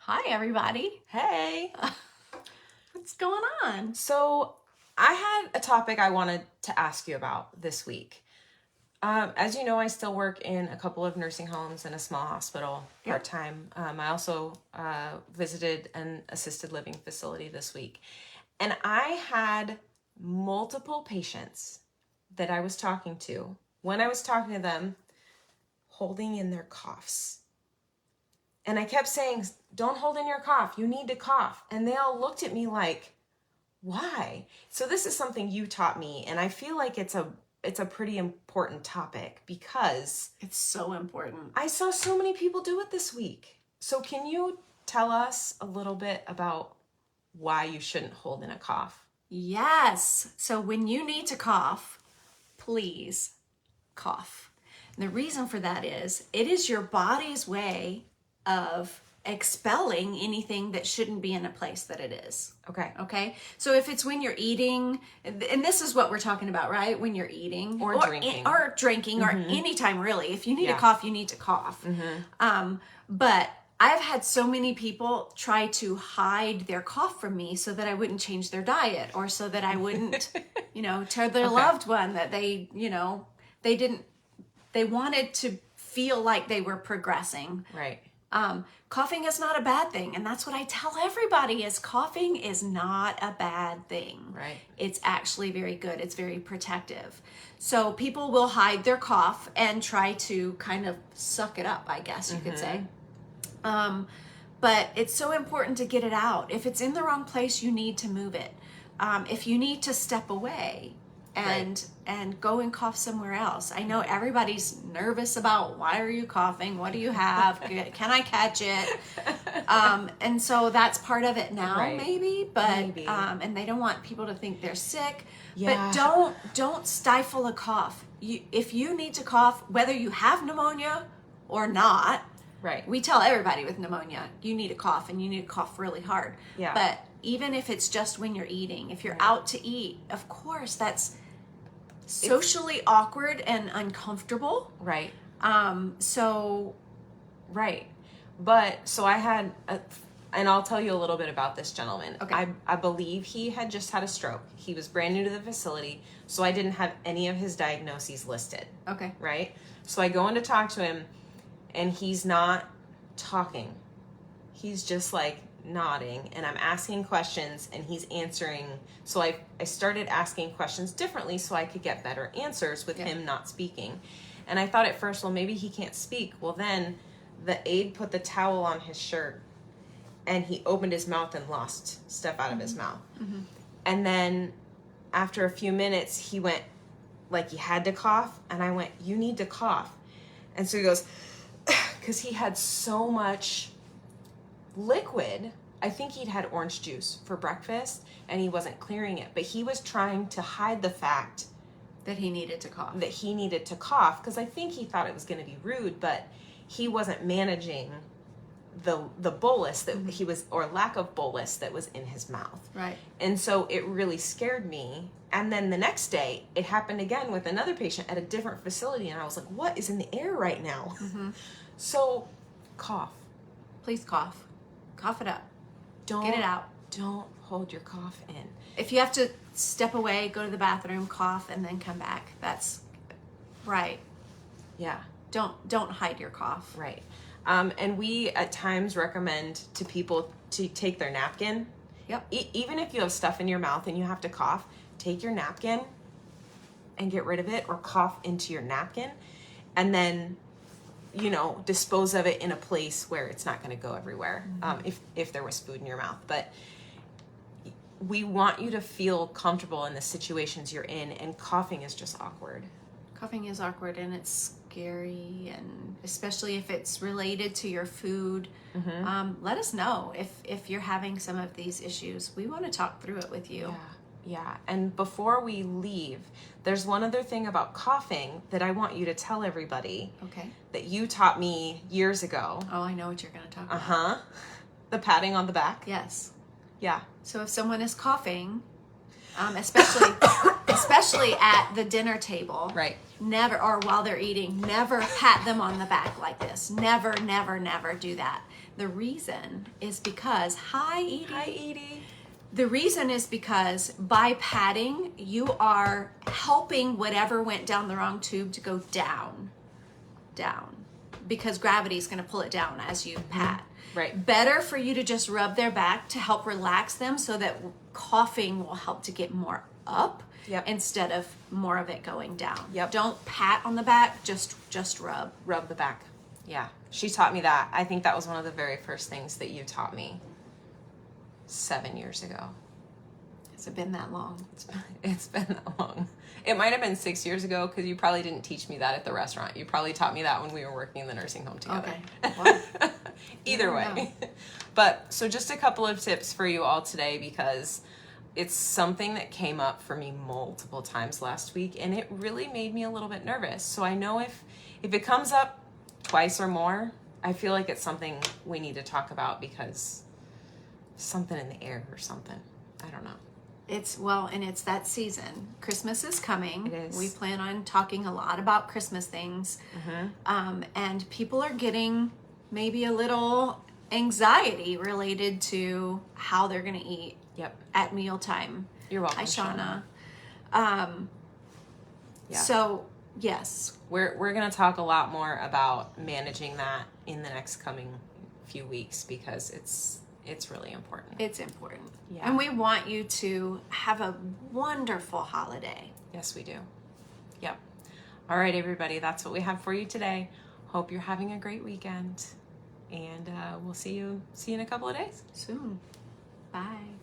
Hi, everybody. Hey. What's going on? So I had a topic I wanted to ask you about this week. As you know, I still work in a couple of nursing homes and a small hospital part-time. I also visited an assisted living facility this week. And I had multiple patients that I was talking to, when I was talking to them, holding in their coughs. And I kept saying, don't hold in your cough. You need to cough. And they all looked at me like, why? So this is something you taught me. And I feel like it's a pretty important topic because It's so important. I saw so many people do it this week. So can you tell us a little bit about why you shouldn't hold in a cough? Yes. So when you need to cough, please cough. And the reason for that is it is your body's way of expelling anything that shouldn't be in a place that it is. Okay. Okay. So if it's when you're eating, and this is what we're talking about, right? When you're eating Or drinking. or drinking, or anytime really. If you need to Yeah. cough, you need to cough. But I've had so many people try to hide their cough from me so that I wouldn't change their diet, or so that I wouldn't, tell their loved one that they wanted to feel like they were progressing. Right. Coughing is not a bad thing. And that's what I tell everybody is coughing is not a bad thing. Right. It's actually very good. It's very protective. So people will hide their cough and try to kind of suck it up, I guess you could say. But it's so important to get it out. If it's in the wrong place, you need to move it. If you need to step away and go and cough somewhere else. I know everybody's nervous about, why are you coughing? What do you have? Can I catch it? And so that's part of it now, maybe, but and they don't want people to think they're sick. Yeah. But don't stifle a cough. If you need to cough, whether you have pneumonia or not. Right. We tell everybody with pneumonia, you need to cough, and you need to cough really hard. Yeah. But even if it's just when you're eating, if you're out to eat, of course, that's socially awkward and uncomfortable. Right. Right. But so I had, and I'll tell you a little bit about this gentleman. Okay. I believe he had just had a stroke. He was brand new to the facility, so I didn't have any of his diagnoses listed. Okay. Right? So I go in to talk to him, and he's not talking. He's just like nodding, and I'm asking questions, and he's answering. So I started asking questions differently so I could get better answers with him not speaking. And I thought at first, well, maybe he can't speak. Well, then the aide put the towel on his shirt, and he opened his mouth and lost stuff out of his mouth. Mm-hmm. And then after a few minutes, he went like he had to cough, and I went, you need to cough. And so he goes, because he had so much liquid. I think he'd had orange juice for breakfast and he wasn't clearing it, but he was trying to hide the fact that he needed to cough. Because I think he thought it was going to be rude, but he wasn't managing the bolus that he was, or lack of bolus that was in his mouth. Right. And so it really scared me. And then the next day it happened again with another patient at a different facility, and I was like, what is in the air right now? Mm-hmm. So cough. Please cough. Cough it up. Don't get it out. Don't hold your cough in. If you have to step away, go to the bathroom, cough, and then come back. That's right. Yeah. Don't hide your cough. Right. And we at times recommend to people to take their napkin. Yep. Even if you have stuff in your mouth and you have to cough, take your napkin and get rid of it, or cough into your napkin, and then dispose of it in a place where it's not going to go everywhere. Mm-hmm. If there was food in your mouth. But we want you to feel comfortable in the situations you're in, and coughing is just awkward. Coughing is awkward, and it's scary, and especially if it's related to your food. Mm-hmm. Let us know if you're having some of these issues. We want to talk through it with you. Yeah. And before we leave, there's one other thing about coughing that I want you to tell everybody. Okay. That you taught me years ago. Oh, I know what you're going to talk about. Uh-huh. The patting on the back. Yes. Yeah. So if someone is coughing, especially at the dinner table, right? Never, or while they're eating, never pat them on the back like this. Never, never, never do that. The reason is because, hi Edie. Hi, Edie. The reason is because by padding, you are helping whatever went down the wrong tube to go down, because gravity is going to pull it down as you pat. Right. Better for you to just rub their back to help relax them so that coughing will help to get more up instead of more of it going down. Yep. Don't pat on the back, just rub. Rub the back. Yeah. She taught me that. I think that was one of the very first things that you taught me 7 years ago. Has it been that long? It's been that long. It might have been 6 years ago because you probably didn't teach me that at the restaurant. You probably taught me that when we were working in the nursing home together. Okay. Well, Either way. But so just a couple of tips for you all today, because it's something that came up for me multiple times last week and it really made me a little bit nervous. So I know if it comes up twice or more, I feel like it's something we need to talk about, because something in the air or something. I don't know. It's that season. Christmas is coming. It is. We plan on talking a lot about Christmas things. And people are getting maybe a little anxiety related to how they're going to eat at mealtime. You're welcome, Hi, Shauna. Yeah. So, yes. We're going to talk a lot more about managing that in the next coming few weeks, because it's really important. It's important. Yeah. And we want you to have a wonderful holiday. Yes, we do. Yep. All right, everybody. That's what we have for you today. Hope you're having a great weekend. And we'll see you in a couple of days. Soon. Bye.